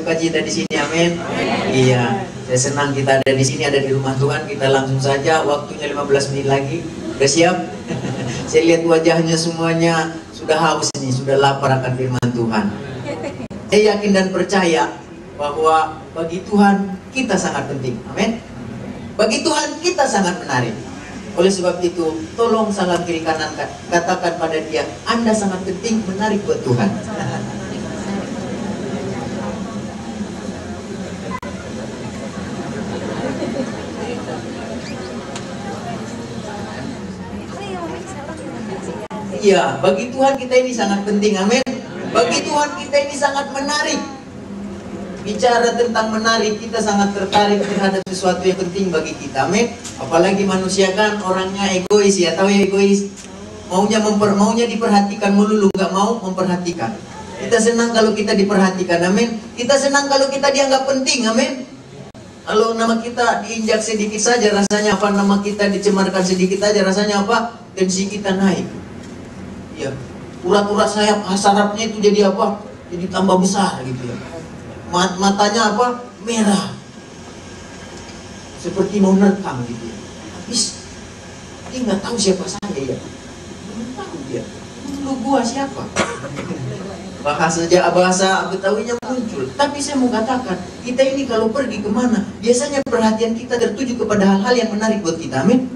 bersukacita di sini, amin. Iya, saya senang kita ada di sini, ada di rumah Tuhan. Kita langsung saja, waktunya 15 menit lagi. Udah siap? Saya lihat wajahnya semuanya sudah haus ini, sudah lapar akan firman Tuhan. Saya yakin dan percaya bahwa bagi Tuhan kita sangat penting, amin. Bagi Tuhan kita sangat menarik. Oleh sebab itu, tolong salam kiri kanan, katakan pada dia, Anda sangat penting, menarik buat Tuhan. Iya, bagi Tuhan kita ini sangat penting, amin. Bagi Tuhan kita ini sangat menarik. Bicara tentang menarik, kita sangat tertarik terhadap sesuatu yang penting bagi kita, amin. Apalagi manusia kan orangnya egois, ya tahu ya, egois. Maunya diperhatikan melulu, nggak mau memperhatikan. Kita senang kalau kita diperhatikan, amin. Kita senang kalau kita dianggap penting, amin. Kalau nama kita diinjak sedikit saja, rasanya apa? Nama kita dicemarkan sedikit saja, rasanya apa? Tensi kita naik. Ya, urat-urat sarafnya itu jadi apa? Jadi tambah besar gitu ya. Matanya apa? Merah. Seperti mau nerekam gitu ya. Habis dia nggak tahu siapa saya ya. Belum tahu dia. Lu gua siapa? Bahasa Betawinya muncul. Tapi saya mau katakan, kita ini kalau pergi kemana, biasanya perhatian kita tertuju kepada hal-hal yang menarik buat kita, amin.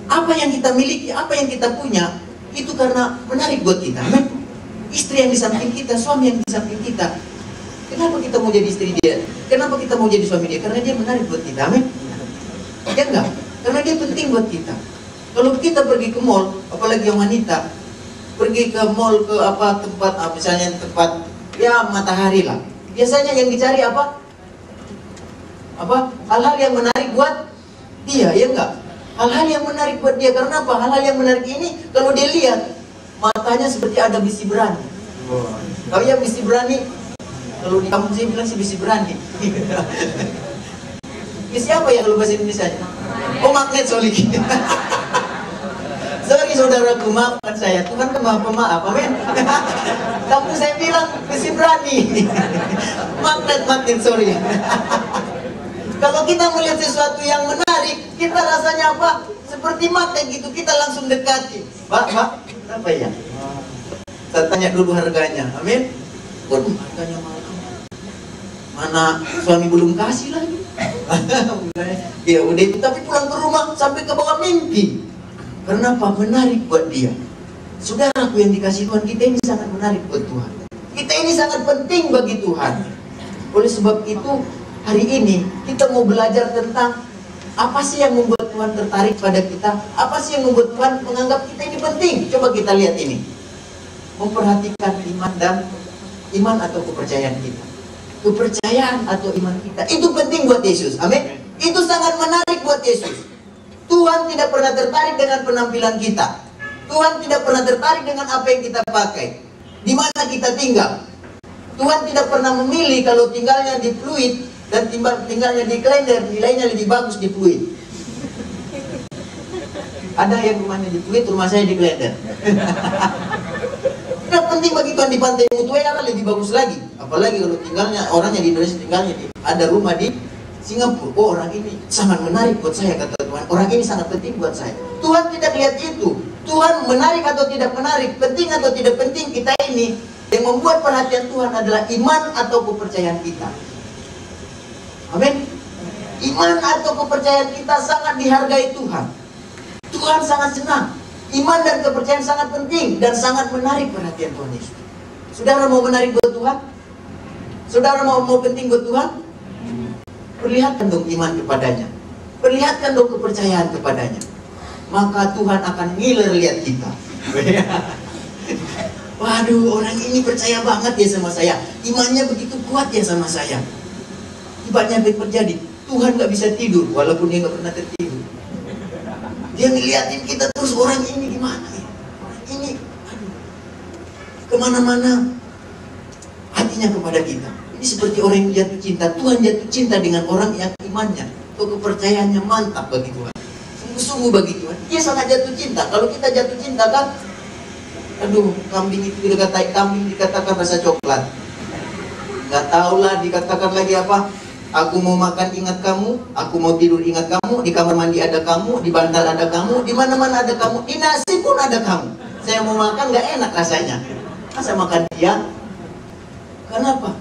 Apa yang kita miliki, apa yang kita punya, itu karena menarik buat kita, amin. Istri yang di samping kita, suami yang di samping kita. Kenapa kita mau jadi istri dia? Kenapa kita mau jadi suami dia? Karena dia menarik buat kita, amin. Ya enggak? Karena dia penting buat kita. Kalau kita pergi ke mall, apalagi yang wanita, pergi ke mall, ke apa tempat, misalnya tempat ya matahari lah. Biasanya yang dicari apa? Hal-hal yang menarik buat dia, ya enggak? Hal-hal yang menarik buat dia. Karena apa? Hal-hal yang menarik ini, kalau dia lihat, matanya seperti ada bisi berani. Kalau ya bisi berani, kalau di kampung saya bilang sih bisi berani. Bisi apa ya kalau bahasa Indonesia? Oh, magnet, sorry. Sorry saudaraku, maafkan saya. Tuhan kan maha pemaaf, amin. Kampung saya bilang bisi berani. Magnet, sorry. Kalau kita melihat sesuatu yang menarik, kita rasanya apa? Seperti magnet gitu, kita langsung dekati. Pak, apa ya? Saya tanya dulu harganya, amin. Waduh, harganya mahal. Mana suami belum kasih lagi. Ya udah itu, tapi pulang ke rumah sampai ke bawah mimpi. Kenapa? Menarik buat dia. Saudaraku yang dikasih Tuhan, kita ini sangat menarik buat Tuhan. Kita ini sangat penting bagi Tuhan. Oleh sebab itu, hari ini kita mau belajar tentang apa sih yang membuat Tuhan tertarik pada kita? Apa sih yang membuat Tuhan menganggap kita ini penting? Coba kita lihat ini. Memperhatikan iman atau kepercayaan kita. Kepercayaan atau iman kita, itu penting buat Yesus, amin. Itu sangat menarik buat Yesus. Tuhan tidak pernah tertarik dengan penampilan kita. Tuhan tidak pernah tertarik dengan apa yang kita pakai, di mana kita tinggal. Tuhan tidak pernah memilih kalau tinggalnya di Fluid dan tinggalnya di Klender, nilainya lebih bagus di Fluid. Ada yang rumahnya di Fluid, rumah saya di Klender. Tidak penting bagi Tuhan di Pantai Mutiara lebih bagus lagi. Apalagi kalau tinggalnya, orangnya di Indonesia tinggalnya ada rumah di Singapura. Oh, orang ini sangat menarik buat saya, kata Tuhan. Orang ini sangat penting buat saya. Tuhan tidak lihat itu. Tuhan menarik atau tidak menarik, penting atau tidak penting, kita ini yang membuat perhatian Tuhan adalah iman atau kepercayaan kita. Amin. Iman atau kepercayaan kita sangat dihargai Tuhan. Tuhan sangat senang. Iman dan kepercayaan sangat penting dan sangat menarik perhatian Tuhan Yesus. Saudara mau menarik buat Tuhan? Saudara mau penting buat Tuhan? Perlihatkan dong iman kepadanya. Perlihatkan dong kepercayaan kepadanya. Maka Tuhan akan ngiler lihat kita. Waduh, orang ini percaya banget ya sama saya. Imannya begitu kuat ya sama saya. Tiba-tiba terjadi, Tuhan gak bisa tidur walaupun dia gak pernah tertidur. Dia ngeliatin kita terus, orang ini gimana ya? Orang ini, aduh, kemana-mana hatinya kepada kita. Ini seperti orang yang jatuh cinta. Tuhan jatuh cinta dengan orang yang imannya atau kepercayaannya mantap bagi Tuhan. Sungguh-sungguh bagi Tuhan. Dia sangat jatuh cinta. Kalau kita jatuh cinta kan, aduh, kambing itu kambing dikatakan rasa coklat. Nggak tahulah dikatakan lagi apa. Aku mau makan ingat kamu, aku mau tidur ingat kamu, di kamar mandi ada kamu, di bantal ada kamu, di mana-mana ada kamu, di nasi pun ada kamu. Saya mau makan nggak enak rasanya. Masa makan dia? Kenapa?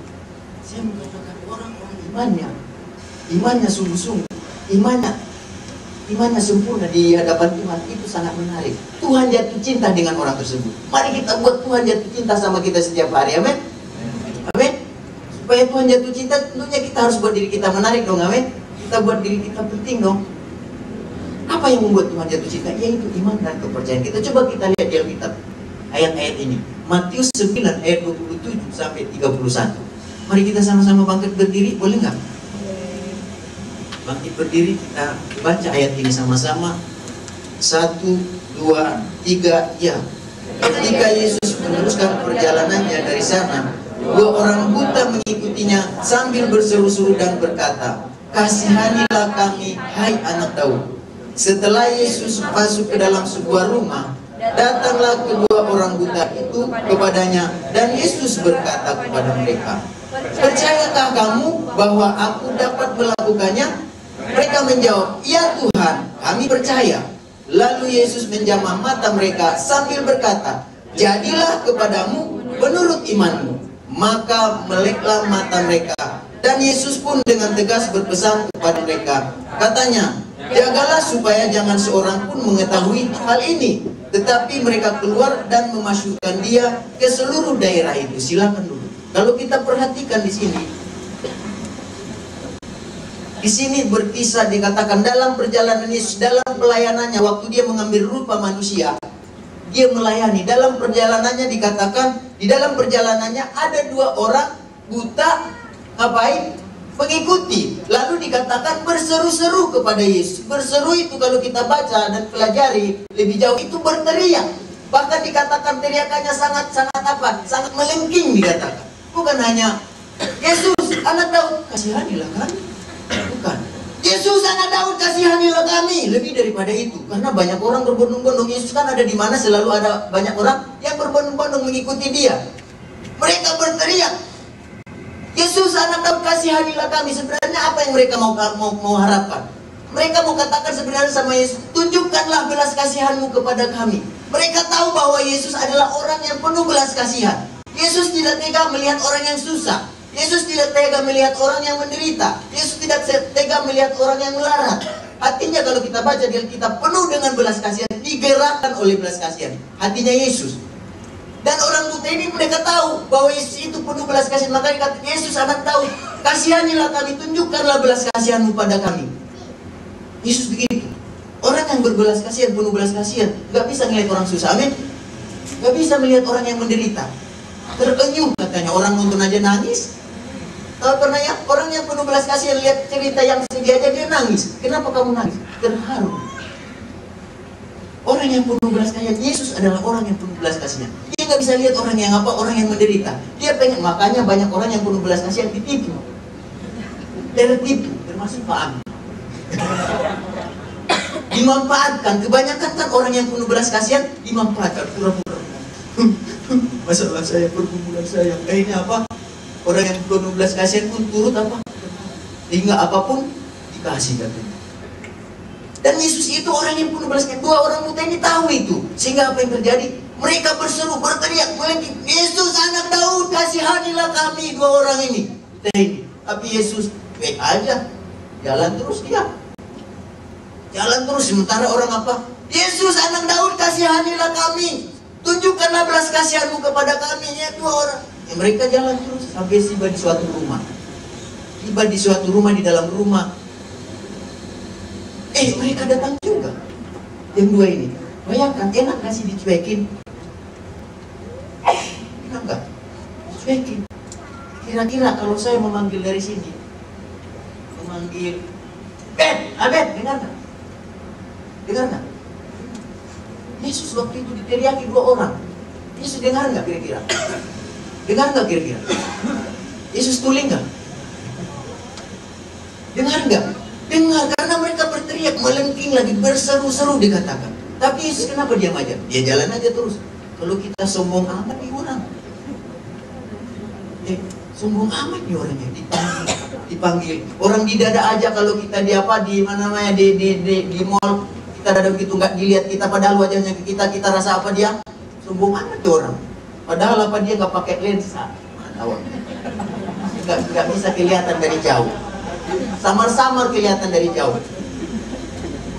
Saya mengatakan orang-orang imannya sungguh-sungguh, imannya sempurna di hadapan Tuhan, itu sangat menarik. Tuhan jatuh cinta dengan orang tersebut. Mari kita buat Tuhan jatuh cinta sama kita setiap hari, amin. Amin. Supaya Tuhan jatuh cinta, tentunya kita harus buat diri kita menarik dong, amin. Kita buat diri kita penting dong. Apa yang membuat Tuhan jatuh cinta? Yaitu iman dan kepercayaan kita. Coba kita lihat di Alkitab ayat-ayat ini. Matius 9 ayat 27 sampai 31. Mari kita sama-sama bangkit berdiri, boleh nggak? Bangkit berdiri, kita baca ayat ini sama-sama. 1, 2, 3, ya. Ketika Yesus meneruskan perjalanannya dari sana, 2 orang buta mengikutinya sambil berseru-seru dan berkata, "Kasihanilah kami, hai anak Daud." Setelah Yesus masuk ke dalam sebuah rumah, datanglah kedua orang buta itu kepadanya, dan Yesus berkata kepada mereka, "Percayakah kamu bahwa aku dapat melakukannya?" Mereka menjawab, "Ya Tuhan, kami percaya." Lalu Yesus menjamah mata mereka sambil berkata, "Jadilah kepadamu menurut imanmu." Maka meleklah mata mereka, dan Yesus pun dengan tegas berpesan kepada mereka. Katanya, "Jagalah supaya jangan seorang pun mengetahui hal ini." Tetapi mereka keluar dan memasukkan dia ke seluruh daerah itu. Silakan dulu. Kalau kita perhatikan di sini berkisah, dikatakan dalam perjalanan Yesus, dalam pelayanannya, waktu dia mengambil rupa manusia, dia melayani. Dalam perjalanannya dikatakan, di dalam perjalanannya ada 2 orang buta, ngapain? Mengikuti. Lalu dikatakan berseru-seru kepada Yesus. Berseru itu kalau kita baca dan pelajari lebih jauh, itu berteriak. Bahkan dikatakan teriakannya sangat apa? Sangat melengking dikatakan. Bukan hanya, "Yesus, anak Daud, kasihanilah kami." Bukan. "Yesus, anak Daud, kasihanilah kami." Lebih daripada itu. Karena banyak orang berbondong-bondong. Yesus kan ada di mana selalu ada banyak orang yang berbondong-bondong mengikuti dia. Mereka berteriak, "Yesus, anak Daud, kasihanilah kami." Sebenarnya apa yang mereka mau harapkan? Mereka mau katakan sebenarnya sama Yesus, "Tunjukkanlah belas kasihanmu kepada kami." Mereka tahu bahwa Yesus adalah orang yang penuh belas kasihan. Yesus tidak tega melihat orang yang susah. Yesus tidak tega melihat orang yang menderita. Yesus tidak tega melihat orang yang melarat. Hatinya kalau kita baca di Alkitab penuh dengan belas kasihan, digerakkan oleh belas kasihan. Hatinya Yesus. Dan orang buta ini mereka tahu bahwa Yesus itu penuh belas kasihan. Maka dikata, "Yesus, anak Daud, kasihanilah kami, tunjukkanlah belas kasihanmu pada kami." Yesus begitu. Orang yang berbelas kasihan, penuh belas kasihan, gak bisa melihat orang susah, amin. Gak bisa melihat orang yang menderita. Terenyuh katanya, orang nonton aja nangis. Tahu pernah ya, orang yang penuh belas kasihan lihat cerita yang sedih aja dia nangis. Kenapa kamu nangis? Terharu. Orang yang penuh belas kasihan, Yesus adalah orang yang penuh belas kasihan. Dia nggak bisa lihat orang yang apa, orang yang menderita. Dia pengen, makanya banyak orang yang penuh belas kasihan ditipu. Tertipu, termasuk Pak Ami. Dimanfaatkan. Kebanyakan kan orang yang penuh belas kasihan dimanfaatkan, pura-pura. Masalah saya, pergumulan saya, ini apa? Orang yang penuh belas kasihan pun turut apa? Hingga apapun dikasih katanya. Dan Yesus itu orang yang penuh belas kasihan. 2 orang buta ini tahu itu. Sehingga apa yang terjadi? Mereka berseru, berteriak, melengking, "Yesus, anak Daud, kasihanilah kami." 2 orang ini. Tapi Yesus baik aja, jalan terus dia. Jalan terus, sementara orang apa? "Yesus, anak Daud, kasihanilah kami. Tunjukkanlah belas kasihanmu kepada kami." Ya, 2 orang. Ya, mereka jalan terus sampai tiba di suatu rumah. Tiba di suatu rumah, di dalam rumah. Mereka datang juga. Yang 2 ini. Bayangkan, enak gak sih dicuekin? Enak gak? Dicuekin. Kira-kira kalau saya memanggil dari sini, memanggil, Abed, dengar gak? Dengar gak? Yesus waktu itu diteriaki 2 orang. Yesus dengar gak kira-kira? Dengar gak kira-kira? Yesus tuling gak? Dengar gak? Dengar, karena mereka berteriak, melengking lagi, berseru-seru dikatakan. Tapi Yesus kenapa diam aja? Dia jalan aja terus. Kalau kita sombong amat nih orang. Sombong amat nih orangnya, dipanggil. Orang di dada aja kalau kita di apa, di mana namanya, di mall, kita dada begitu nggak dilihat kita, padahal wajahnya ke kita rasa apa dia? Sombong amat tuh orang. Padahal apa dia nggak pakai lensa, nggak bisa kelihatan dari jauh. Samar-samar kelihatan dari jauh.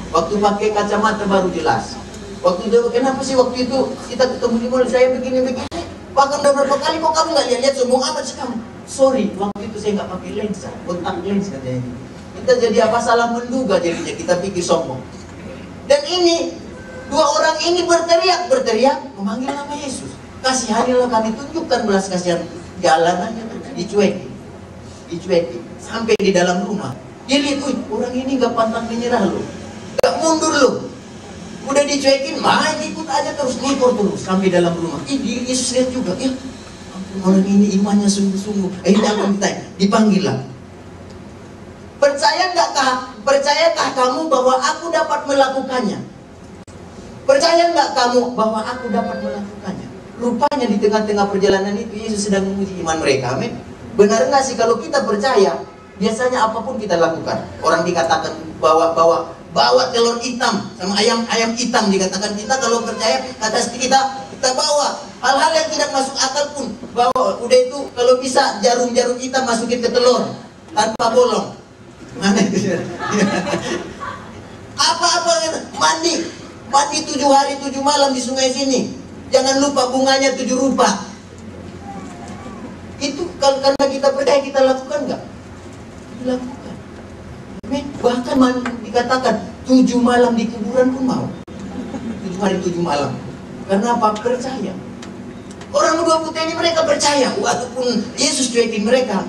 Waktu pakai kacamata baru jelas. Waktu itu kenapa sih waktu itu kita ketemu di mall saya begini-begini? Bahkan udah berapa kali kok kamu nggak lihat sombong amat sih kamu? Sorry, waktu itu saya nggak pakai lensa, kontak lens katanya. Kita jadi apa salah menduga jadinya, kita pikir sombong. Dan ini dua orang ini berteriak memanggil nama Yesus. Kasihanilah kami, tunjukkan belas kasihan. Jalanannya tuh dicuekin sampai di dalam rumah. Dia lihat, orang ini nggak pantang menyerah loh, nggak mundur loh. Udah dicuekin, main ikut aja terus, ngikut terus sampai dalam rumah. Dia Yesus lihat juga, ya orang ini imannya sungguh-sungguh. Akhirnya aku ditanya, dipanggil lah. Percayakah kamu bahwa aku dapat melakukannya? Percaya nggak kamu bahwa aku dapat melakukannya? Rupanya di tengah-tengah perjalanan itu Yesus sedang menguji iman mereka. Amin. Benar nggak sih kalau kita percaya, biasanya apapun kita lakukan. Orang dikatakan bawa telur hitam sama ayam hitam, dikatakan kita kalau percaya kata kita bawa hal-hal yang tidak masuk akal pun bawa. Udah itu kalau bisa jarum-jarum hitam masukin ke telur tanpa bolong. Mana itu? Apa-apa mandi 7 hari 7 malam di sungai sini. Jangan lupa bunganya 7 rupa. Itu karena kita percaya, kita lakukan nggak? Dilakukan. Bahkan dikatakan 7 malam di kuburan pun mau. 7 hari 7 malam. Karena apa? Percaya. Orang dua putih ini mereka percaya. Walaupun Yesus cuekin mereka,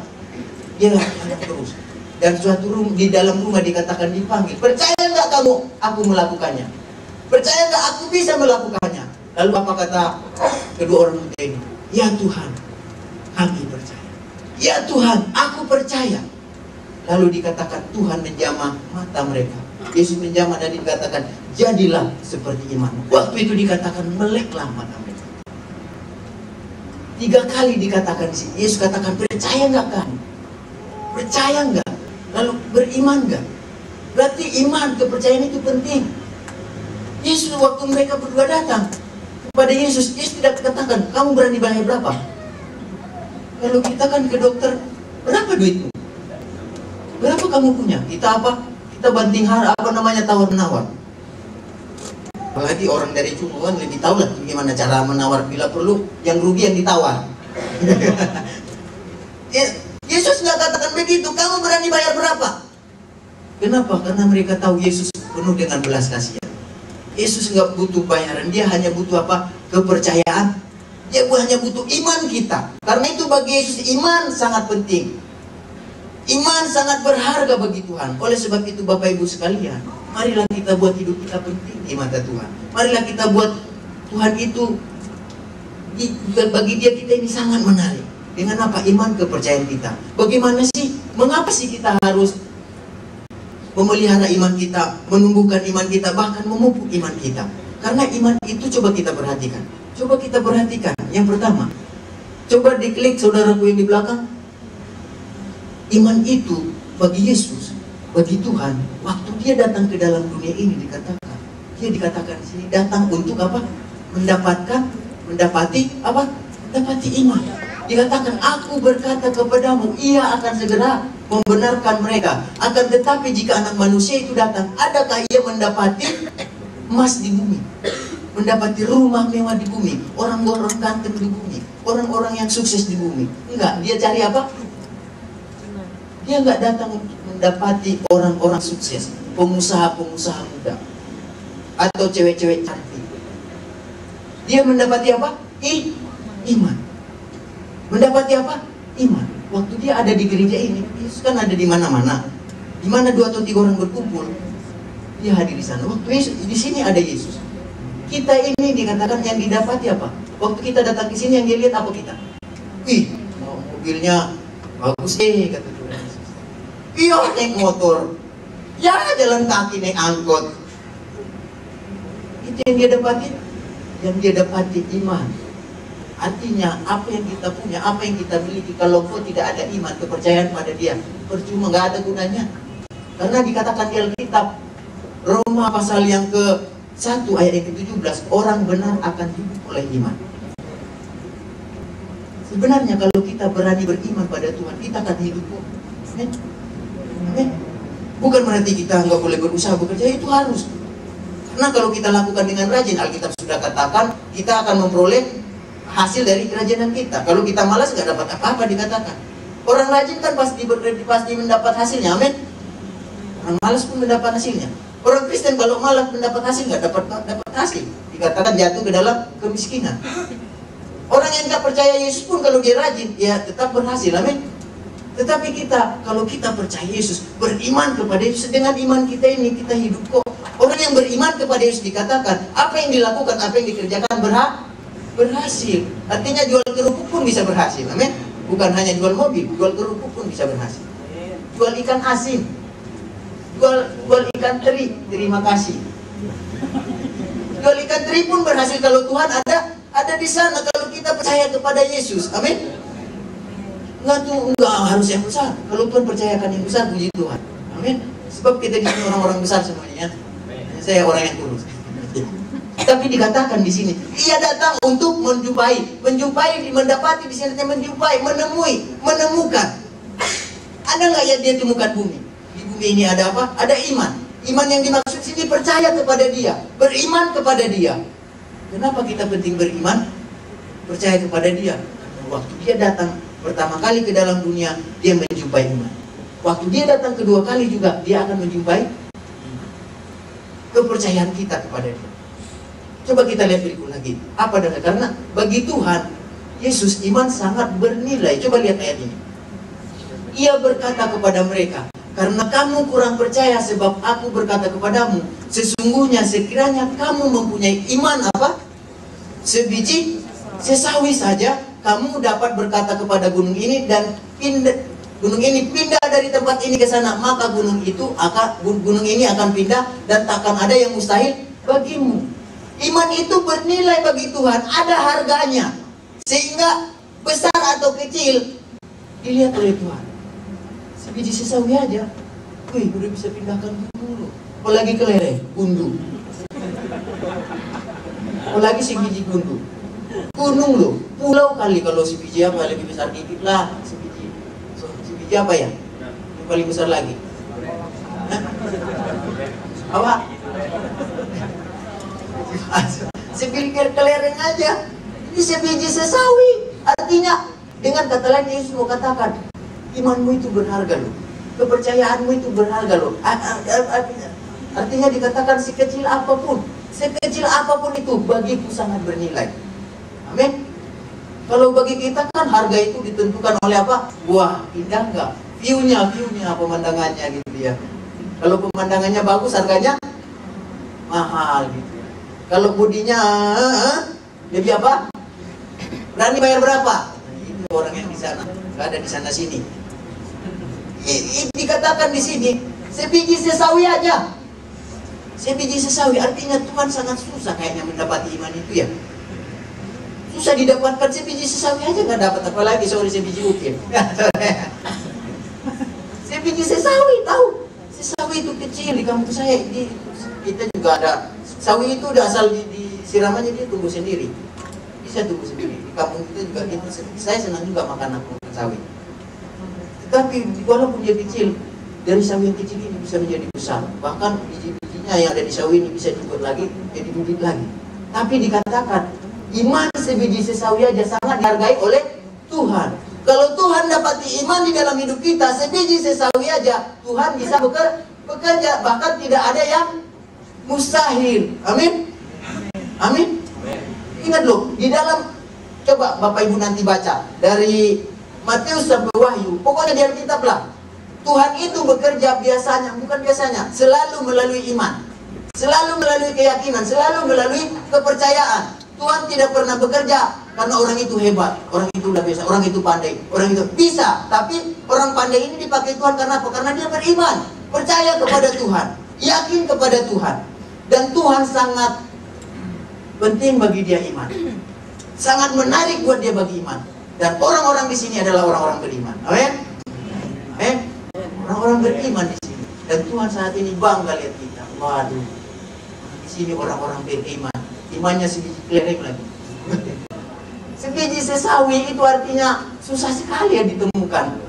dia lakukan terus. Dan suatu di dalam rumah dikatakan dipanggil. Percaya nggak kamu? Aku melakukannya. Percaya nggak aku bisa melakukannya? Lalu apa kata kedua orang muda ini? Ya Tuhan, kami percaya. Ya Tuhan, aku percaya. Lalu dikatakan Tuhan menjamah mata mereka. Yesus menjamah dan dikatakan jadilah seperti iman. Waktu itu dikatakan meleklah mata mereka. 3 kali dikatakan di sini. Yesus katakan percaya nggak kamu? Percaya nggak? Lalu beriman nggak? Berarti iman, kepercayaan itu penting. Yesus waktu mereka berdua datang kepada Yesus tidak katakan, kamu berani bayar berapa? Kalau kita kan ke dokter, berapa duitmu? Berapa kamu punya? Kita apa? Kita banting tawar-menawar. Apalagi orang dari Cunguan lebih tahu lah gimana cara menawar. Bila perlu, yang rugi yang ditawar. Yesus nggak katakan begitu, kamu berani bayar berapa? Kenapa? Karena mereka tahu Yesus penuh dengan belas kasihan. Yesus nggak butuh bayaran, dia hanya butuh apa? Kepercayaan. Dia hanya butuh iman kita. Karena itu bagi Yesus iman sangat penting. Iman sangat berharga bagi Tuhan. Oleh sebab itu Bapak Ibu sekalian, marilah kita buat hidup kita penting di mata Tuhan. Marilah kita buat Tuhan itu bagi dia kita ini sangat menarik. Dengan apa? Iman kepercayaan kita. Bagaimana sih? Mengapa sih kita harus memelihara iman kita, menumbuhkan iman kita, bahkan memupuk iman kita? Karena iman itu coba kita perhatikan. Coba kita perhatikan. Yang pertama, coba diklik saudaraku yang di belakang. Iman itu bagi Yesus, bagi Tuhan, waktu dia datang ke dalam dunia ini dia dikatakan di sini datang untuk apa? Mendapati apa? Mendapati iman. Dikatakan, aku berkata kepadamu, ia akan segera membenarkan mereka. Akan tetapi jika anak manusia itu datang, adakah ia mendapati emas di bumi? Mendapati rumah mewah di bumi? Orang-orang ganteng di bumi? Orang-orang yang sukses di bumi? Enggak, dia cari apa? Dia enggak datang untuk mendapati orang-orang sukses, pengusaha-pengusaha muda, atau cewek-cewek cantik. Dia mendapati apa? Iman. Mendapati apa? Iman. Waktu dia ada di gereja ini, Yesus kan ada di mana-mana. Di mana 2 atau 3 orang berkumpul, dia hadir di sana. Waktu Yesus, di sini ada Yesus. Kita ini dikatakan yang didapati apa? Waktu kita datang ke sini yang dia lihat apa kita? Mobilnya bagus kata Tuhan Yesus. Iya, naik motor. Ya, jalan kaki naik angkot. Itu yang dia dapati. Yang dia dapati iman. Artinya apa yang kita punya, apa yang kita miliki, kalau kau tidak ada iman, kepercayaan pada dia, percuma, nggak ada gunanya. Karena dikatakan di Alkitab, Roma pasal yang ke-1 ayat yang ke-17, orang benar akan hidup oleh iman. Sebenarnya kalau kita berani beriman pada Tuhan, kita akan hidup. Amin. Amin. Bukan berarti kita nggak boleh berusaha bekerja, itu harus. Karena kalau kita lakukan dengan rajin, Alkitab sudah katakan, kita akan memperoleh hasil dari kerajinan kita. Kalau kita malas nggak dapat apa-apa, dikatakan. Orang rajin kan pasti mendapat hasilnya, amin. Orang malas pun mendapat hasilnya. Orang Kristen kalau malas mendapat hasil nggak dapat hasil, dikatakan jatuh ke dalam kemiskinan. Orang yang nggak percaya Yesus pun kalau dia rajin, ya tetap berhasil, amin. Tetapi kita, kalau kita percaya Yesus, beriman kepada Yesus, dengan iman kita ini kita hidup kok. Orang yang beriman kepada Yesus dikatakan, apa yang dilakukan, apa yang dikerjakan berhasil. Artinya jual kerupuk pun bisa berhasil, amin. Bukan hanya jual mobil, jual kerupuk pun bisa berhasil. Jual ikan asin, jual ikan teri, terima kasih. Jual ikan teri pun berhasil kalau Tuhan ada di sana, kalau kita percaya kepada Yesus, amin. Enggak harus yang besar. Kalau Tuhan percayakan yang besar, puji Tuhan, amin. Sebab kita di sini orang-orang besar semuanya. Saya orang yang kurus. Tapi dikatakan di sini, ia datang untuk menjumpai, mendapati di sini, menjumpai, menemukan. Ada nggak yang dia temukan bumi? Di bumi ini ada apa? Ada iman. Iman yang dimaksud sini percaya kepada dia, beriman kepada dia. Kenapa kita penting beriman? Percaya kepada dia. Waktu dia datang pertama kali ke dalam dunia, dia menjumpai iman. Waktu dia datang kedua kali juga, dia akan menjumpai kepercayaan kita kepada dia. Coba kita lihat berikut lagi. Apa dasar? Karena bagi Tuhan Yesus iman sangat bernilai. Coba lihat ayat ini. Ia berkata kepada mereka, karena kamu kurang percaya, sebab aku berkata kepadamu, sesungguhnya sekiranya kamu mempunyai iman apa? Sebiji sesawi saja, kamu dapat berkata kepada gunung ini dan gunung ini pindah dari tempat ini ke sana, maka gunung ini akan pindah dan takkan ada yang mustahil bagimu. Iman itu bernilai bagi Tuhan, ada harganya. Sehingga besar atau kecil dilihat oleh Tuhan. Sebiji sesawi aja, wih, udah bisa pindahkan gunung. Apalagi kelereng, gundu. Apalagi sebiji gundu. Gunung loh, pulau kali kalau sebiji apa lebih besar dikit lah. Sebiji apa ya? Yang paling besar lagi. Apa? Sebiji kelereng aja. Ini sebiji sesawi. Artinya dengan kata lain Yesus mau katakan, imanmu itu berharga loh, kepercayaanmu itu berharga loh. Artinya dikatakan sekecil apapun itu bagiku sangat bernilai. Amin. Kalau bagi kita kan harga itu ditentukan oleh apa? Wah, indah enggak? View-nya, pemandangannya gitu ya. Kalau pemandangannya bagus, harganya mahal gitu. Kalau bodinya lebih apa? Berani bayar berapa? Itu orang yang di sana, nggak ada di sana sini. Dikatakan di sini, sebiji sesawi aja. Sebiji sesawi artinya Tuhan sangat susah kayaknya mendapati iman itu ya. Susah didapatkan sebiji sesawi aja nggak dapat, apalagi sebiji ukir. Sebiji sesawi, tahu? Sesawi itu kecil di kampung saya. Kita juga ada. Sawi itu udah asal disiram aja dia tumbuh sendiri. Bisa tumbuh sendiri. Di kampung kita juga gitu. Saya senang juga makan sawi. Tetapi walaupun dia kecil, dari sawi yang kecil ini bisa menjadi besar. Bahkan biji-bijinya yang ada di sawi ini bisa dibuat lagi, jadi bibit lagi. Tapi dikatakan, iman sebiji sesawi aja sangat dihargai oleh Tuhan. Kalau Tuhan dapati iman di dalam hidup kita, sebiji sesawi aja, Tuhan bisa bekerja. Bahkan tidak ada yang mustahil. Amin. Amin. Ingat loh, di dalam, coba Bapak Ibu nanti baca dari Matius sampai Wahyu, pokoknya di Alkitab lah. Tuhan itu bekerja biasanya, bukan biasanya, selalu melalui iman, selalu melalui keyakinan, selalu melalui kepercayaan. Tuhan tidak pernah bekerja karena orang itu hebat, orang itu udah biasa, orang itu pandai, orang itu bisa. Tapi orang pandai ini dipakai Tuhan karena apa? Karena dia beriman, percaya kepada Tuhan, yakin kepada Tuhan. Dan Tuhan sangat penting bagi dia iman. sangat menarik buat dia bagi iman. Dan orang-orang di sini adalah orang-orang beriman. Amin. Orang-orang beriman di sini. Dan Tuhan saat ini bangga lihat kita. Waduh, di sini orang-orang beriman. Imannya sebiji kelereng lagi. Sebiji sesawi itu artinya susah sekali ya ditemukan.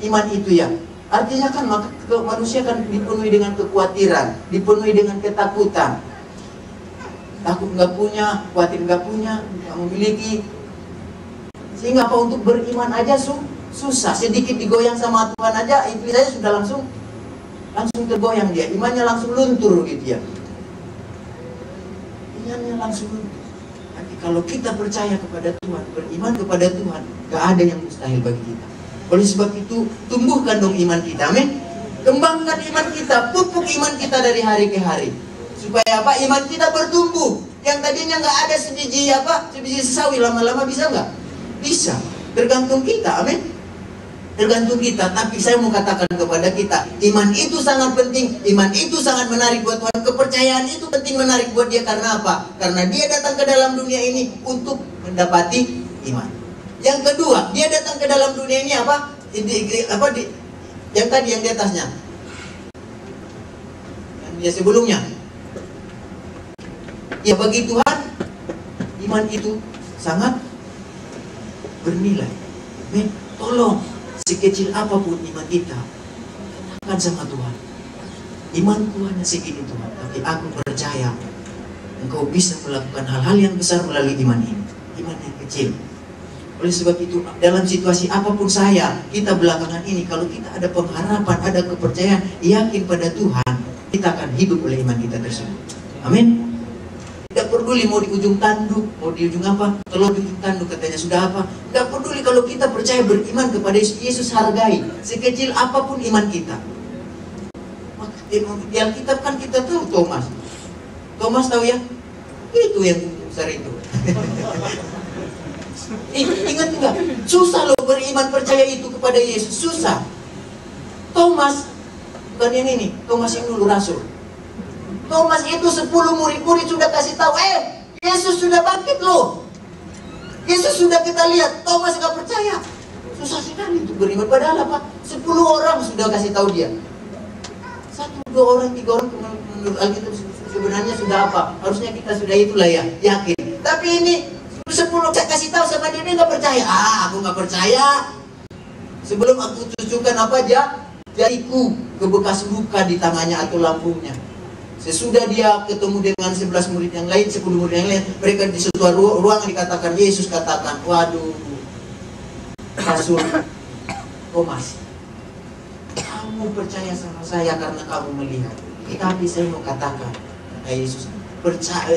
Iman itu ya. Artinya kan manusia kan dipenuhi dengan kekhawatiran, dipenuhi dengan ketakutan. Takut nggak punya, khawatir nggak punya, nggak memiliki. Sehingga apa, untuk beriman aja susah. Sedikit digoyang sama Tuhan aja, iblis aja sudah langsung tergoyang dia. Imannya langsung luntur gitu ya. Imannya langsung luntur. Tapi kalau kita percaya kepada Tuhan, beriman kepada Tuhan, nggak ada yang mustahil bagi kita. Oleh sebab itu, tumbuhkan dong iman kita, amin. Kembangkan iman kita, pupuk iman kita dari hari ke hari. Supaya apa? Iman kita bertumbuh. Yang tadinya nggak ada sebiji sesawi, lama-lama bisa nggak? Bisa. Tergantung kita, amin. Tergantung kita. Tapi saya mau katakan kepada kita, iman itu sangat penting. Iman itu sangat menarik buat Tuhan. Kepercayaan itu penting, menarik buat dia. Karena apa? Karena dia datang ke dalam dunia ini untuk mendapati iman. Yang kedua, dia datang ke dalam dunia ini apa? Yang tadi yang di atasnya. Yang sebelumnya. Ya, bagi Tuhan iman itu sangat bernilai. Tolong, sekecil apapun iman kita, katakan sama Tuhan, iman Tuhan segini Tuhan, tapi aku percaya Engkau bisa melakukan hal-hal yang besar melalui iman ini. Iman yang kecil. Oleh sebab itu, dalam situasi apapun kita belakangan ini, kalau kita ada pengharapan, ada kepercayaan, yakin pada Tuhan, kita akan hidup oleh iman kita tersebut. Amin. Tidak peduli mau di ujung tanduk, mau di ujung apa, kalau di ujung tanduk katanya sudah apa. Tidak peduli kalau kita percaya, beriman kepada Yesus. Yesus hargai sekecil apapun iman kita. Di Alkitab kan kita tahu Thomas tahu ya, itu yang besar itu. Ingat enggak? Susah loh beriman percaya itu kepada Yesus, susah. Thomas, bukan yang ini, Thomas yang dulu rasul. Thomas itu 10 murid-murid sudah kasih tahu, Yesus sudah bangkit loh. Yesus sudah kita lihat. Thomas gak percaya. Susah sekali untuk beriman. Padahal apa? 10 orang sudah kasih tahu dia. 1, 2 orang, 3 orang menurut Alkitab sebenarnya sudah apa? Harusnya kita sudah itulah ya, yakin. Tapi ini 10 saya kasih tahu sama dia nggak percaya. Aku nggak percaya. Sebelum aku tunjukkan apa aja, jariku ke bekas luka di tangannya atau lambungnya. Sesudah dia ketemu dengan 11 murid yang lain, 10 murid yang lain, mereka di sebuah ruangan dikatakan, Yesus katakan, waduh, Rasul Thomas, kamu percaya sama saya karena kamu melihat. Tapi saya mau katakan, Yesus,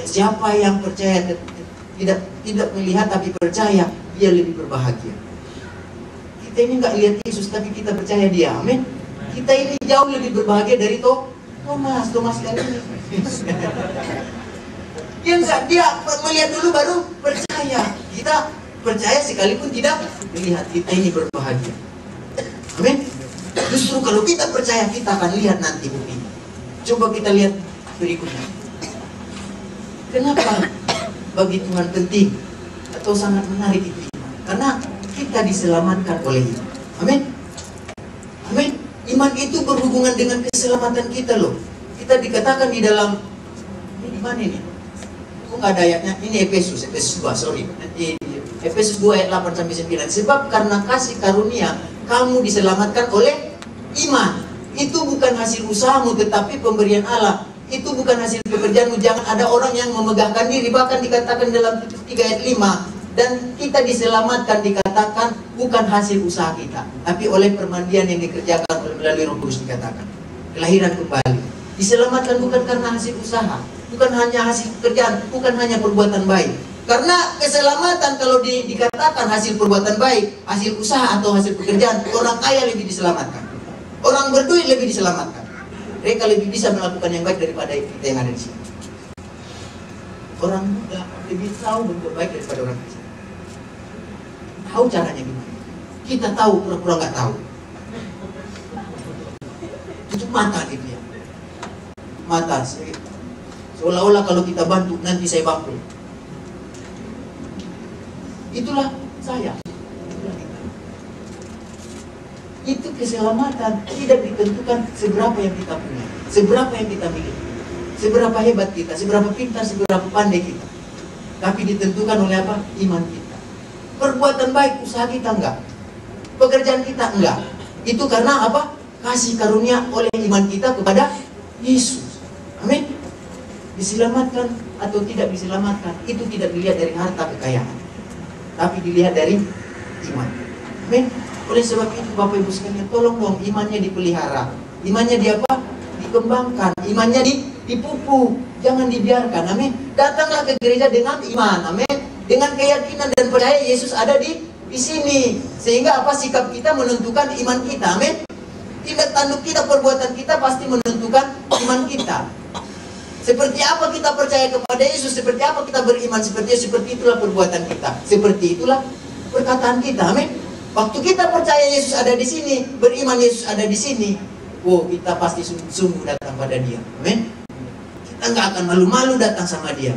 siapa yang percaya tidak melihat tapi percaya, dia lebih berbahagia. Kita ini nggak lihat Yesus tapi kita percaya dia, amin. Kita ini jauh lebih berbahagia dari Thomas kali ini. Dia melihat dulu baru percaya. Kita percaya sekalipun tidak melihat, kita ini berbahagia, amin. Justru kalau kita percaya, kita akan lihat nanti bukti. Coba kita lihat berikutnya. Kenapa bagi Tuhan penting atau sangat menarik itu? Karena kita diselamatkan oleh iman. Amin. Amin. Iman itu berhubungan dengan keselamatan kita loh. Kita dikatakan di dalam, ini di mana ini? Kok nggak ada ayatnya? Ini Efesus 2, sorry. Nanti Efesus 2 ayat 8 sampai 9. Sebab karena kasih karunia kamu diselamatkan oleh iman. Itu bukan hasil usahamu, tetapi pemberian Allah. Itu bukan hasil pekerjaanmu. Jangan ada orang yang memegahkan diri. Bahkan dikatakan dalam Titus 3 ayat 5. Dan kita diselamatkan, dikatakan bukan hasil usaha kita, tapi oleh permandian yang dikerjakan melalui Roh Kudus, dikatakan kelahiran kembali. Diselamatkan bukan karena hasil usaha, bukan hanya hasil pekerjaan, bukan hanya perbuatan baik. Karena keselamatan kalau dikatakan hasil perbuatan baik, hasil usaha atau hasil pekerjaan, orang kaya lebih diselamatkan, orang berduit lebih diselamatkan. Mereka lebih bisa melakukan yang baik daripada kita yang ada di sini. Orang muda lebih tahu berbuat baik daripada orang kecil. Tahu caranya gimana? Kita tahu, pura-pura nggak tahu. Tutup mata gitu ya. Mata, seolah-olah kalau kita bantu nanti saya bangkrut. itulah saya. Itu keselamatan tidak ditentukan seberapa yang kita punya, seberapa yang kita miliki, seberapa hebat kita, seberapa pintar, seberapa pandai kita. Tapi ditentukan oleh apa? Iman kita. Perbuatan baik, usaha kita enggak. Pekerjaan kita enggak. Itu karena apa? Kasih karunia oleh iman kita kepada Yesus. Amin. Diselamatkan atau tidak diselamatkan, itu tidak dilihat dari harta kekayaan, tapi dilihat dari iman. Amin. Oleh sebab itu Bapak Ibu sekalian, tolong dong imannya dipelihara. Imannya di apa? Dikembangkan. Imannya dipupuk. Jangan dibiarkan. Amin. Datanglah ke gereja dengan iman. Amin. Dengan keyakinan dan percaya Yesus ada di sini. Sehingga apa? Sikap kita menentukan iman kita. Amin. Tindak tanduk kita, perbuatan kita pasti menentukan iman kita. Seperti apa kita percaya kepada Yesus, seperti apa kita beriman, seperti itulah perbuatan kita. Seperti itulah perkataan kita. Amin. Waktu kita percaya Yesus ada di sini, beriman Yesus ada di sini, kita pasti sungguh-sungguh datang pada Dia. Amin. Kita nggak akan malu-malu datang sama Dia.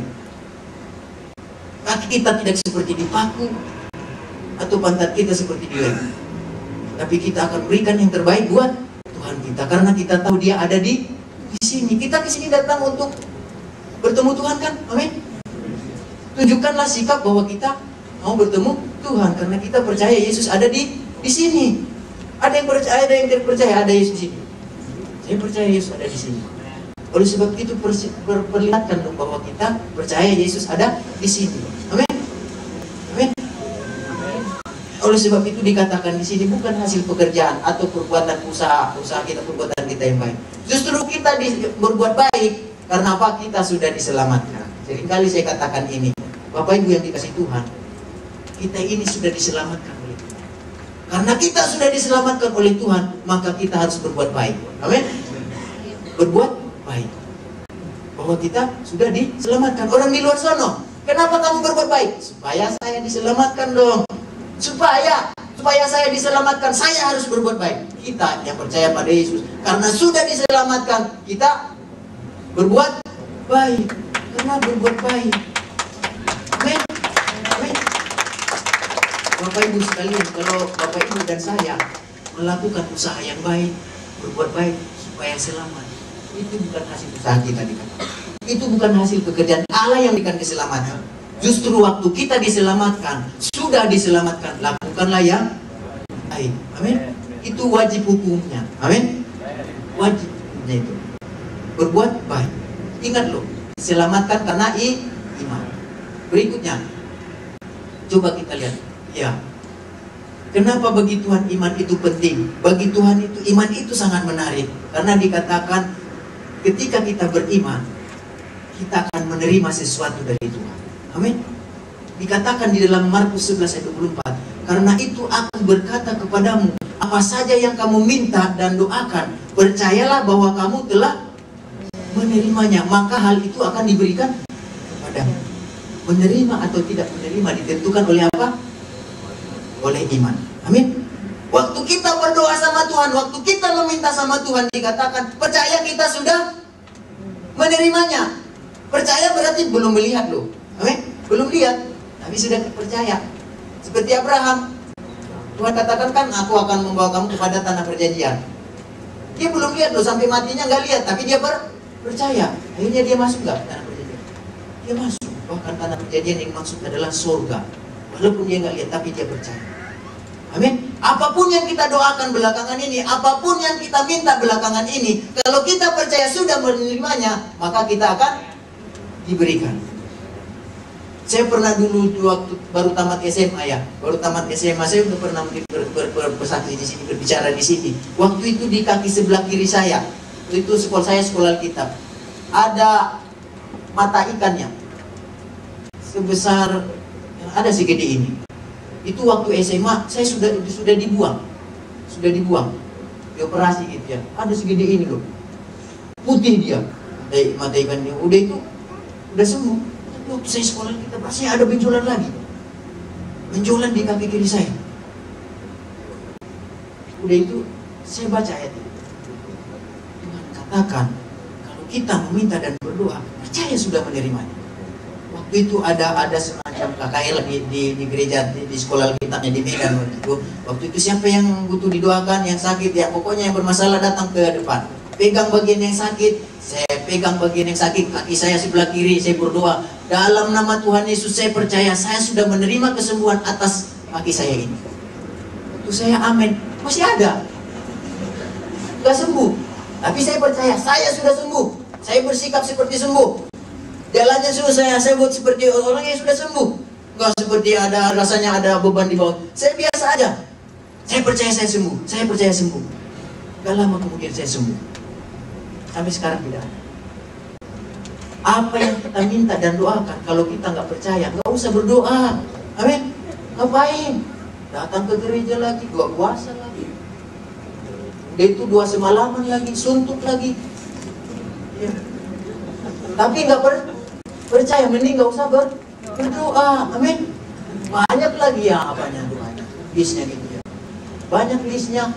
Kaki kita tidak seperti dipaku, atau pantat kita seperti Dia. Tapi kita akan berikan yang terbaik buat Tuhan kita, karena kita tahu Dia ada di sini. Kita ke sini datang untuk bertemu Tuhan kan? Amin. Tunjukkanlah sikap bahwa kita mau bertemu Tuhan, karena kita percaya Yesus ada di sini. Ada yang percaya, ada yang tidak percaya, ada Yesus di sini. Saya percaya Yesus ada di sini. Oleh sebab itu perlihatkan dong bahwa kita percaya Yesus ada di sini. Amin. Amin. Oleh sebab itu dikatakan di sini bukan hasil pekerjaan atau perbuatan usaha kita, perbuatan kita yang baik. Justru kita berbuat baik karena apa? Kita sudah diselamatkan. Seringkali saya katakan ini, Bapak Ibu yang dikasih Tuhan, kita ini sudah diselamatkan oleh Tuhan. Karena kita sudah diselamatkan oleh Tuhan, maka kita harus berbuat baik. Amin. Berbuat baik. Bahwa kita sudah diselamatkan. Orang di luar sana, kenapa kamu berbuat baik? Supaya saya diselamatkan dong. Supaya saya diselamatkan, saya harus berbuat baik. Kita yang percaya pada Yesus, karena sudah diselamatkan, kita berbuat baik. Karena berbuat baik. Amin. Amin. Bapak Ibu sekalian, kalau Bapak Ibu dan saya melakukan usaha yang baik, berbuat baik supaya selamat, itu bukan hasil usaha kita dikatakan. Itu bukan hasil pekerjaan Allah yang berikan keselamatan. Justru waktu kita diselamatkan, sudah diselamatkan, lakukanlah yang baik. Amin. Itu wajib hukumnya. Amin. Wajib hukumnya itu berbuat baik. Ingat loh, diselamatkan karena iman. Berikutnya, coba kita lihat. Ya, kenapa bagi Tuhan iman itu penting? Bagi Tuhan itu iman itu sangat menarik, karena dikatakan ketika kita beriman, kita akan menerima sesuatu dari Tuhan. Amin. Dikatakan di dalam Markus 11 ayat 24, karena itu aku berkata kepadamu, apa saja yang kamu minta dan doakan, percayalah bahwa kamu telah menerimanya, maka hal itu akan diberikan kepadamu. Menerima atau tidak menerima ditentukan oleh apa? Oleh iman. Amin. Waktu kita berdoa sama Tuhan, waktu kita meminta sama Tuhan, dikatakan percaya kita sudah menerimanya. Percaya berarti belum melihat loh. Amin. Belum lihat, tapi sudah percaya. Seperti Abraham, Tuhan katakan kan, aku akan membawa kamu kepada tanah perjanjian. Dia belum lihat loh, sampai matinya nggak lihat, tapi dia percaya. Akhirnya dia masuk nggak tanah perjanjian? Dia masuk. Bahkan tanah perjanjian yang maksud adalah surga. Walaupun dia nggak lihat, tapi dia percaya. Amin. Apapun yang kita doakan belakangan ini, apapun yang kita minta belakangan ini, kalau kita percaya sudah menerimanya, maka kita akan diberikan. Saya pernah dulu waktu baru tamat SMA ya, baru tamat SMA saya udah pernah bersaksi di sini, berbicara di sini. Waktu itu di kaki sebelah kiri saya, itu saya sekolah Alkitab, ada mata ikannya sebesar ada segede ini. Itu waktu SMA saya sudah dibuang, dioperasi gitu ya. Ada segede ini loh, putih dia, mata ikannya. Udah itu udah sembuh. Waktu saya sekolah kita pasti ada benjolan lagi, benjolan di kaki kiri saya. Udah itu saya baca ayat itu. Tuhan katakan kalau kita meminta dan berdoa, percaya sudah menerimanya. Waktu itu ada semacam KKR di gereja di sekolah kita di Medan waktu itu siapa yang butuh didoakan, yang sakit ya pokoknya yang bermasalah datang ke depan, pegang bagian yang sakit, saya pegang bagian yang sakit, kaki saya sebelah kiri, saya berdoa dalam nama Tuhan Yesus saya percaya saya sudah menerima kesembuhan atas kaki saya ini. Waktu saya amin masih ada nggak sembuh, tapi saya percaya saya sudah sembuh, saya bersikap seperti sembuh. Jalannya saya buat seperti orang yang sudah sembuh. Enggak seperti ada rasanya ada beban di bawah. Saya biasa aja. Saya percaya saya sembuh. Saya percaya sembuh. Gak lama kemudian saya sembuh. Sampai sekarang tidak. Apa yang kita minta dan doakan, kalau kita nggak percaya, nggak usah berdoa. Amin. Ngapain? Datang ke gereja lagi, doa puasa lagi. Dia itu doa semalaman lagi, suntuk lagi. Ya. Tapi nggak percaya, mending nggak usah berdoa, amin. Banyak lagi ya apanya doanya, listnya gitu ya. Banyak listnya.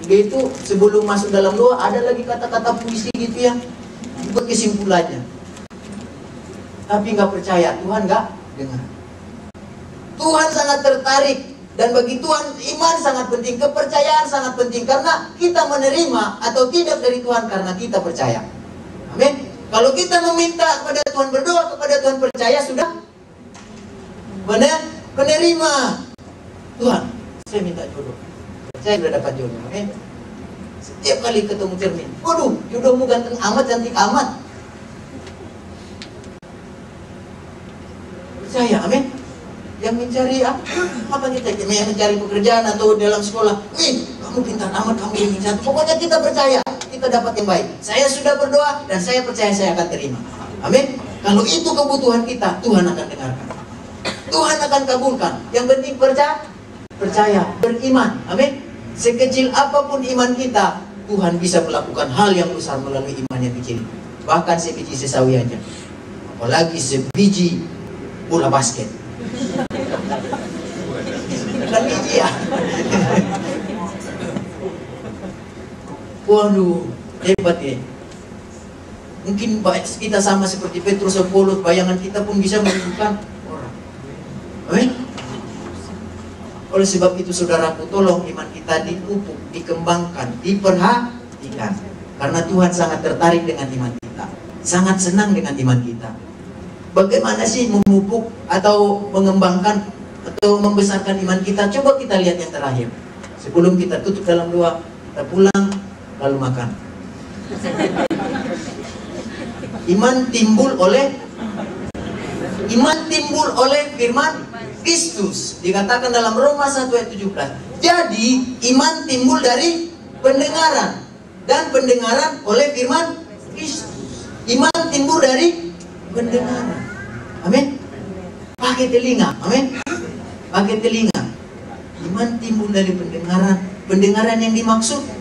Dia itu sebelum masuk dalam doa ada lagi kata-kata puisi gitu ya, buat kesimpulannya. Tapi nggak percaya, Tuhan nggak dengar. Tuhan sangat tertarik dan bagi Tuhan iman sangat penting, kepercayaan sangat penting karena kita menerima atau tidak dari Tuhan karena kita percaya, amin. Kalau kita meminta kepada Tuhan, berdoa kepada Tuhan, percaya sudah menerima. Tuhan, saya minta jodoh. Saya sudah dapat jodoh. Amin. Setiap kali ketemu cermin, waduh, jodohmu ganteng amat, cantik amat. Percaya, amin. Yang mencari apa kita? Yang mencari pekerjaan atau dalam sekolah, kamu pintar amat, kamu ingin satu. Pokoknya kita percaya. Kita dapat yang baik. Saya sudah berdoa dan saya percaya saya akan terima. Amin. Kalau itu kebutuhan kita, Tuhan akan dengarkan. Tuhan akan kabulkan. Yang penting percaya, beriman. Amin. Sekecil apapun iman kita, Tuhan bisa melakukan hal yang besar melalui iman yang kecil. Bahkan sebiji sesawi aja. Apalagi sebiji bola basket. Bukan biji ya. Waduh, hebat ya. Mungkin kita sama seperti Petrus dan Paulus, bayangan kita pun bisa menyembuhkan orang. Amin. Oleh sebab itu saudaraku, tolong iman kita dipupuk, dikembangkan, diperhatikan. Karena Tuhan sangat tertarik dengan iman kita, sangat senang dengan iman kita. Bagaimana sih memupuk atau mengembangkan atau membesarkan iman kita? Coba kita lihat yang terakhir. Sebelum kita tutup dalam doa, kita pulang lalu makan. Iman timbul oleh firman Kristus. Dikatakan dalam Roma 1 ayat 17. Jadi iman timbul dari pendengaran dan pendengaran oleh firman Kristus. Iman timbul dari pendengaran. Amin. Pakai telinga. Amin. Pakai telinga. Iman timbul dari pendengaran. Pendengaran yang dimaksud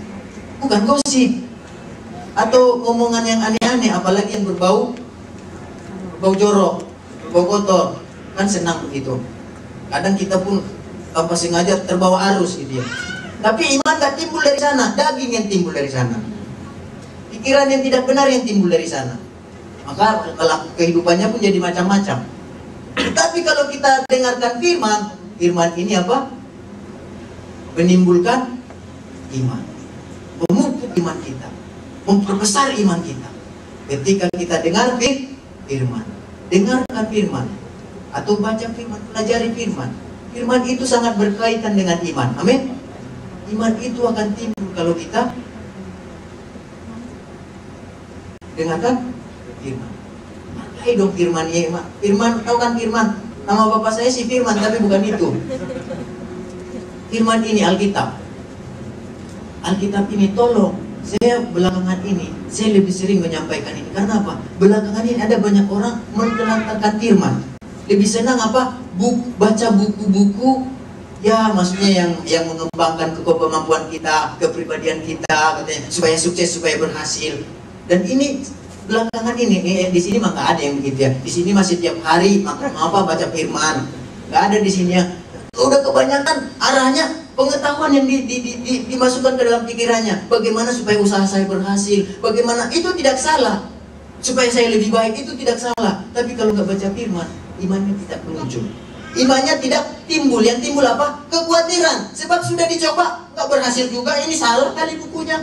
bukan gosip atau omongan yang aneh-aneh, apalagi yang berbau jorok, berbau kotor, kan senang begitu. Kadang kita pun tanpa sengaja terbawa arus gitu ya. Tapi iman gak timbul dari sana, daging yang timbul dari sana, pikiran yang tidak benar yang timbul dari sana. Maka kehidupannya pun jadi macam-macam. Tapi kalau kita dengarkan firman ini apa? Menimbulkan iman, memupuk iman kita, memperbesar iman kita. Ketika kita dengar firman, dengarkan firman, atau baca firman, pelajari firman. Firman itu sangat berkaitan dengan iman. Amin. Iman itu akan timbul kalau kita dengarkan firman. Makai dong firman ya, firman, tahu kan firman? Nama bapak saya si Firman, tapi bukan itu. Firman ini Alkitab. Alkitab ini tolong, saya belakangan ini saya lebih sering menyampaikan ini. Karena apa? Belakangan ini ada banyak orang menelantarkan firman. Lebih senang apa? Baca buku-buku, ya maksudnya yang mengembangkan kemampuan kita, kepribadian kita, katanya supaya sukses, supaya berhasil. Dan ini belakangan ini di sini mah nggak ada yang begitu ya. Di sini masih tiap hari baca firman. Nggak ada di sini ya. Udah kebanyakan arahnya pengetahuan yang dimasukkan ke dalam pikirannya. Bagaimana supaya usaha saya berhasil? Bagaimana? Itu tidak salah. supaya saya lebih baik, itu tidak salah. Tapi kalau nggak baca firman, imannya tidak muncul. Imannya tidak timbul. Yang timbul apa? Kekhawatiran. Sebab sudah dicoba, nggak berhasil juga. Ini salah kali bukunya.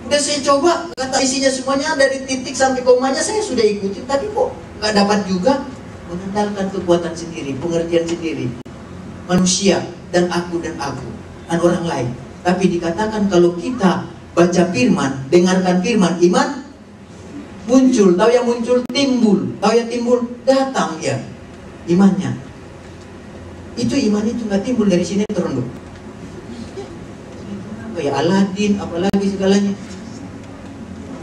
Udah saya coba, kata isinya semuanya dari titik sampai komanya saya sudah ikuti, tapi kok nggak dapat juga. Mengandalkan kekuatan sendiri, pengertian sendiri, manusia dan aku dan orang lain. Tapi dikatakan kalau kita baca firman, dengarkan firman, iman muncul. Tahu yang muncul? Timbul. Tahu yang timbul? Datang ya imannya. Itu iman itu nggak timbul dari sinetron loh. Kayak Aladin, apalagi segalanya.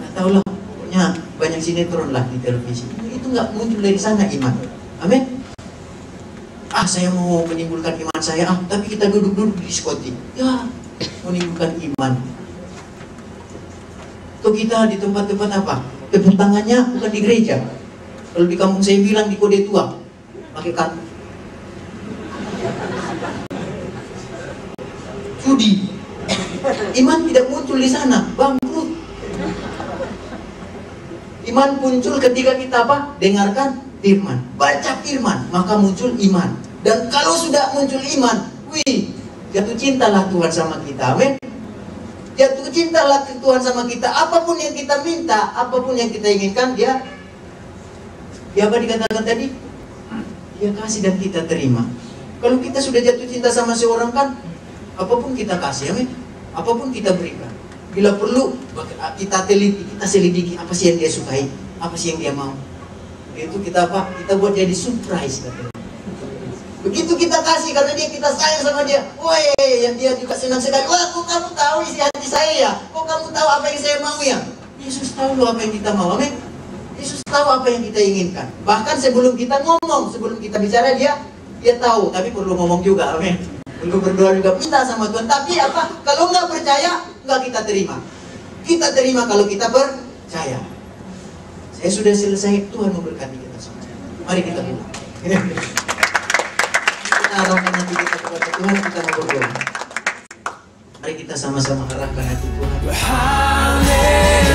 Nggak tahu lah, pokoknya banyak sinetron lah di televisi. Itu nggak muncul dari sana iman. Amin. Saya mau menimbulkan iman saya, tapi kita duduk-duduk di diskotik. Ya, menimbulkan iman. Atau kita di tempat-tempat apa? Tepuk tangannya bukan di gereja. Kalau di kampung saya bilang di kode tua, pakai kartu. Judi. Iman tidak muncul di sana, bangkrut. Iman muncul ketika kita apa? Dengarkan firman, baca firman, maka muncul iman. Dan kalau sudah muncul iman, jatuh cintalah Tuhan sama kita, amin. Jatuh cintalah Tuhan sama kita. Apapun yang kita minta, apapun yang kita inginkan, dia apa dikatakan tadi? Dia kasih dan kita terima. Kalau kita sudah jatuh cinta sama seorang kan, apapun kita kasih, amin. Apapun kita berikan. Bila perlu, kita teliti, kita selidiki apa sih yang dia sukai, apa sih yang dia mau. Itu kita apa? Kita buat jadi surprise katanya. Begitu kita kasih karena kita sayang sama dia. Woi, yang dia juga senang sekali. Wah, kok kamu tahu isi hati saya ya? Kok kamu tahu apa yang saya mau ya? Yesus tahu loh apa yang kita mau, amin. Yesus tahu apa yang kita inginkan. Bahkan sebelum kita ngomong, sebelum kita bicara, dia tahu. Tapi perlu ngomong juga, amin. Perlu berdoa juga, minta sama Tuhan. Tapi apa? Kalau nggak percaya, nggak kita terima. Kita terima kalau kita percaya. Saya sudah selesai, Tuhan memberkati kita semua. Mari kita pulang. Kita arahkan hati kita kepada Tuhan, kita mau berdoa. Mari kita sama-sama arahkan hati Tuhan. Haleluya.